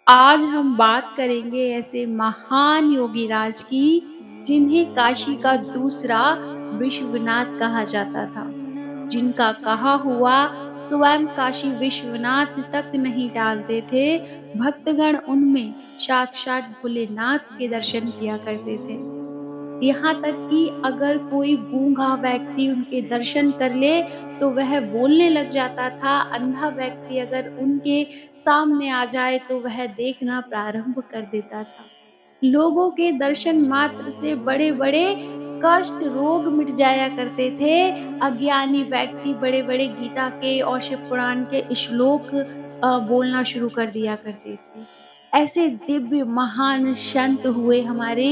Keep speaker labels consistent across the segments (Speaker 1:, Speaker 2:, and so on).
Speaker 1: आज हम बात करेंगे ऐसे महान योगीराज की जिन्हें काशी का दूसरा विश्वनाथ कहा जाता था। जिनका कहा हुआ स्वयं काशी विश्वनाथ तक नहीं टालते थे। भक्तगण उनमें साक्षात भोलेनाथ के दर्शन किया करते थे। यहाँ तक कि अगर कोई गूंगा व्यक्ति उनके दर्शन कर ले तो वह बोलने लग जाता था। अंधा व्यक्ति अगर उनके सामने आ जाए तो वह देखना प्रारंभ कर देता था। लोगों के दर्शन मात्र से बड़े-बड़े कष्ट, रोग मिट जाया करते थे। अज्ञानी व्यक्ति बड़े-बड़े गीता के और शिव पुराण के श्लोक बोलना शुरू कर दिया करते थे। ऐसे दिव्य महान संत हुए हमारे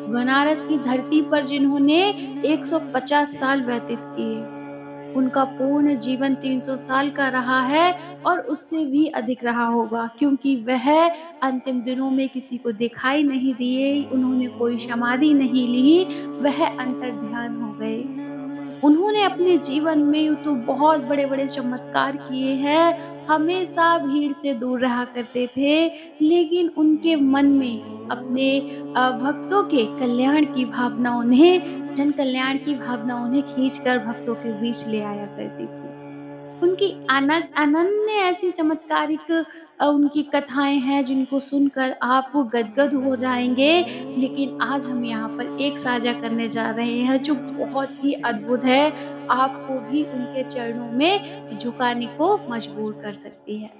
Speaker 1: बनारस की धरती पर जिन्होंने 150 साल व्यतीत किए। उनका पूर्ण जीवन 300 साल का रहा है और उससे भी अधिक रहा होगा, क्योंकि वह अंतिम दिनों में किसी को दिखाई नहीं दिए, उन्होंने कोई समाधि नहीं ली, वह अंतर्ध्यान हो गए। उन्होंने अपने जीवन में यूँ तो बहुत बड़े-बड़े चमत्कार किए हैं, हमेशा भीड़ से दूर रहा करते थे, लेकिन उनके मन में अपने भक्तों के कल्याण की भावना उन्हें जन कल्याण की भावना उन्हें खींचकर भक्तों के बीच ले आया करती थी। उनकी अनन्य ऐसी चमत्कारिक उनकी कथाएँ हैं जिनको सुनकर आप गदगद हो जाएँगे। लेकिन आज हम यहाँ पर एक साझा करने जा रहे हैं जो बहुत ही अद्भुत है, आपको भी उनके चरणों में झुकाने को मजबूर कर सकती है।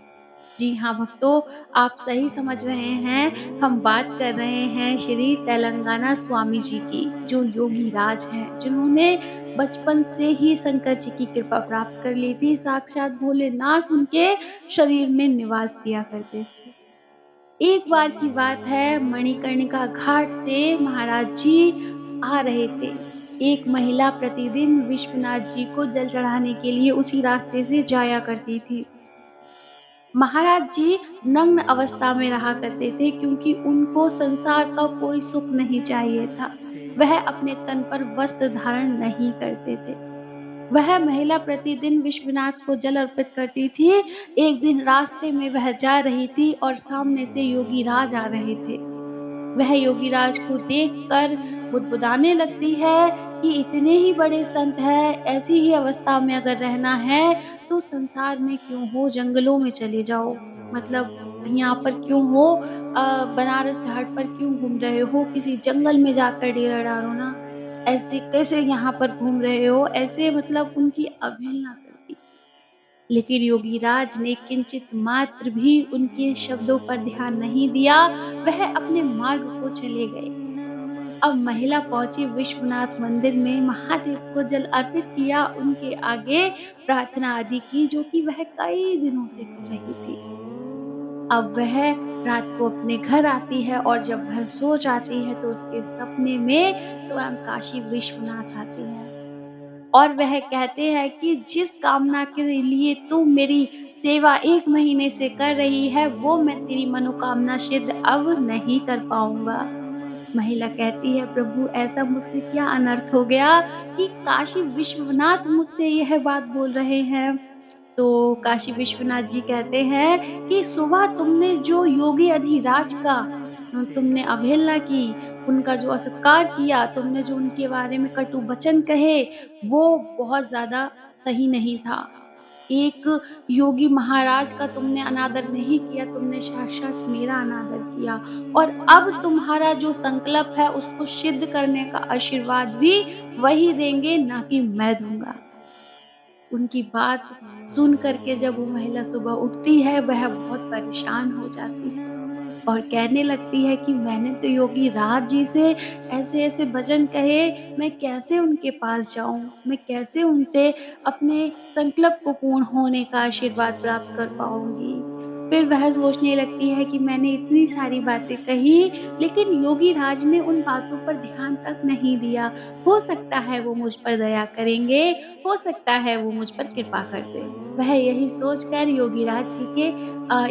Speaker 1: जी हाँ भक्तों, आप सही समझ रहे हैं, हम बात कर रहे हैं श्री तेलंगाना स्वामी जी की, जो योगी राज हैं, जिन्होंने बचपन से ही शंकर जी की कृपा प्राप्त कर ली थी, साक्षात भोलेनाथ उनके शरीर में निवास किया करते थे। एक बार की बात है, मणिकर्णिका घाट से महाराज जी आ रहे थे। एक महिला प्रतिदिन विश्वनाथ जी को जल चढ़ाने के लिए उसी रास्ते से जाया करती थी। महाराज जी नग्न अवस्था में रहा करते थे क्योंकि उनको संसार का कोई सुख नहीं चाहिए था। वह अपने तन पर वस्त्र धारण नहीं करते थे। वह महिला प्रतिदिन विश्वनाथ को जल अर्पित करती थी। एक दिन रास्ते में वह जा रही थी और सामने से योगी राज आ रहे थे। वह योगीराज को देखकर बुदबुदाने लगती है कि इतने ही बड़े संत हैं, ऐसी ही अवस्था में अगर रहना है, तो संसार में क्यों हो, जंगलों में चले जाओ। मतलब यहाँ पर क्यों हो बनारस घाट पर क्यों घूम रहे हो, किसी जंगल में जाकर डेरा डालो ना। ऐसे कैसे यहाँ पर घूम रहे हो, ऐसे मतलब उनकी अवहेलना करती। लेकिन योगीराज ने किंचित मात्र भी उनके शब्दों पर ध्यान नहीं दिया, वह अपने मार्ग को चले गए। अब महिला पहुंची विश्वनाथ मंदिर में, महादेव को जल अर्पित किया, उनके आगे प्रार्थना आदि की, जो कि वह कई दिनों से कर रही थी। अब वह रात को अपने घर आती है और जब वह सो जाती है तो उसके सपने में स्वयं काशी विश्वनाथ आते हैं। और वह कहते हैं कि जिस कामना के लिए तू मेरी सेवा 1 महीने से कर रही है, वो मैं तेरी मनोकामना सिद्ध अब नहीं कर पाऊँगा। महिला कहती है, प्रभु ऐसा मुझसे क्या अनर्थ हो गया कि काशी विश्वनाथ मुझसे यह बात बोल रहे हैं। तो काशी विश्वनाथ जी कहते हैं कि सुबह तुमने जो योगी अधिराज का तुमने अवहेलना की, उनका जो असत्कार किया, तुमने जो उनके बारे में कटु वचन कहे, वो बहुत ज़्यादा सही नहीं था। एक योगी महाराज का तुमने अनादर नहीं किया, तुमने साक्षात मेरा अनादर किया और अब तुम्हारा जो संकल्प है उसको सिद्ध करने का आशीर्वाद भी वही देंगे, ना कि मैं दूँगा। उनकी बात सुन कर के जब वो महिला सुबह उठती है, वह बहुत परेशान हो जाती है और कहने लगती है कि मैंने तो योगी राज जी से ऐसे-ऐसे भजन कहे, मैं कैसे उनके पास जाऊँ? मैं कैसे उनसे अपने संकल्प को पूर्ण होने का आशीर्वाद प्राप्त कर पाऊँगी? फिर वह सोचने लगती है कि मैंने इतनी सारी बातें कही, लेकिन योगी राज ने उन बातों पर ध्यान तक नहीं दिया। हो सकता है वो मुझ पर दया करेंगे, हो सकता है वो मुझ पर कृपा कर दें। वह यही सोचकर योगीराज जी के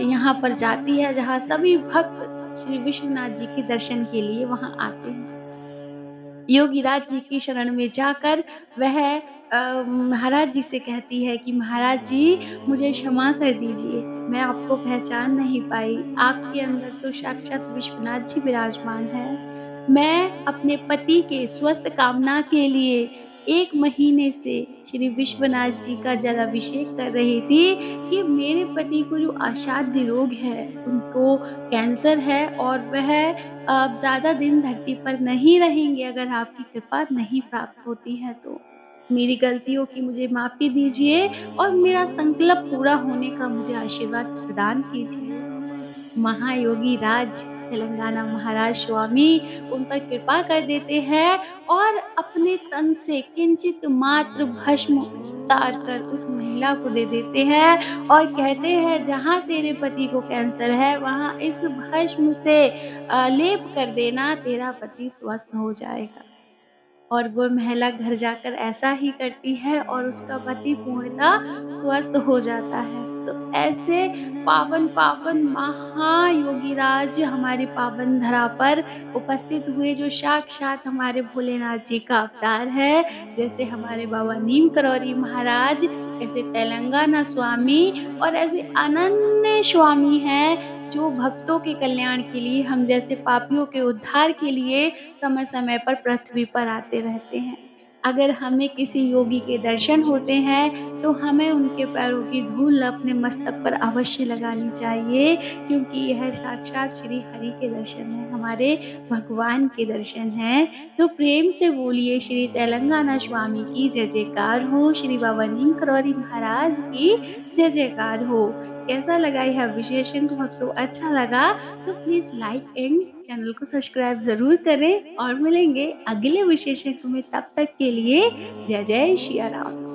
Speaker 1: यहाँ पर जाती है जहाँ सभी भक्त श्री विश्वनाथ जी के दर्शन के लिए वहाँ आते हैं। योगीराज जी की शरण में जाकर वह महाराज जी से कहती है कि महाराज जी मुझे क्षमा कर दीजिए, मैं आपको पहचान नहीं पाई, आपके अंदर तो साक्षात विश्वनाथ जी विराजमान हैं। मैं अपने पति के स्वस्थ कामना के लिए 1 महीने से श्री विश्वनाथ जी का जलाभिषेक कर रही थी कि मेरे पति को जो असाध्य रोग है, उनको कैंसर है और वह अब ज़्यादा दिन धरती पर नहीं रहेंगे अगर आपकी कृपा नहीं प्राप्त होती है तो। मेरी गलतियों की मुझे माफ़ी दीजिए और मेरा संकल्प पूरा होने का मुझे आशीर्वाद प्रदान कीजिए। महायोगी राज तेलंगाना महाराज स्वामी उन पर कृपा कर देते हैं और अपने तन से किंचित मात्र भस्म उतार कर उस महिला को दे देते हैं और कहते हैं जहाँ तेरे पति को कैंसर है वहाँ इस भस्म से लेप कर देना, तेरा पति स्वस्थ हो जाएगा। और वो महिला घर जाकर ऐसा ही करती है और उसका पति पूर्णतः स्वस्थ हो जाता है। तो ऐसे पावन-पावन महायोगीराज हमारी पावन धरा पर उपस्थित हुए जो साक्षात हमारे भोलेनाथ जी का अवतार है। जैसे हमारे बाबा नीम करौरी महाराज, ऐसे तेलंगाना स्वामी और ऐसे अनन्य स्वामी हैं जो भक्तों के कल्याण के लिए, हम जैसे पापियों के उद्धार के लिए समय-समय पर पृथ्वी पर आते रहते हैं। अगर हमें किसी योगी के दर्शन होते हैं, तो हमें उनके पैरों की धूल अपने मस्तक पर अवश्य लगानी चाहिए क्योंकि यह साक्षात श्री हरि के दर्शन हैं, हमारे भगवान के दर्शन हैं। तो प्रेम से बोलिए श्री तेलंगाना स्वामी की जय-जयकार हो, श्री बाबा नीम करौरी महाराज की जय-जयकार हो। कैसा लगा यह विशेषण भक्तों? अच्छा लगा तो प्लीज़ लाइक एंड चैनल को सब्सक्राइब ज़रूर करें और मिलेंगे अगले विशेषज्ञ में, तब तक के लिए जय जय सिया राम।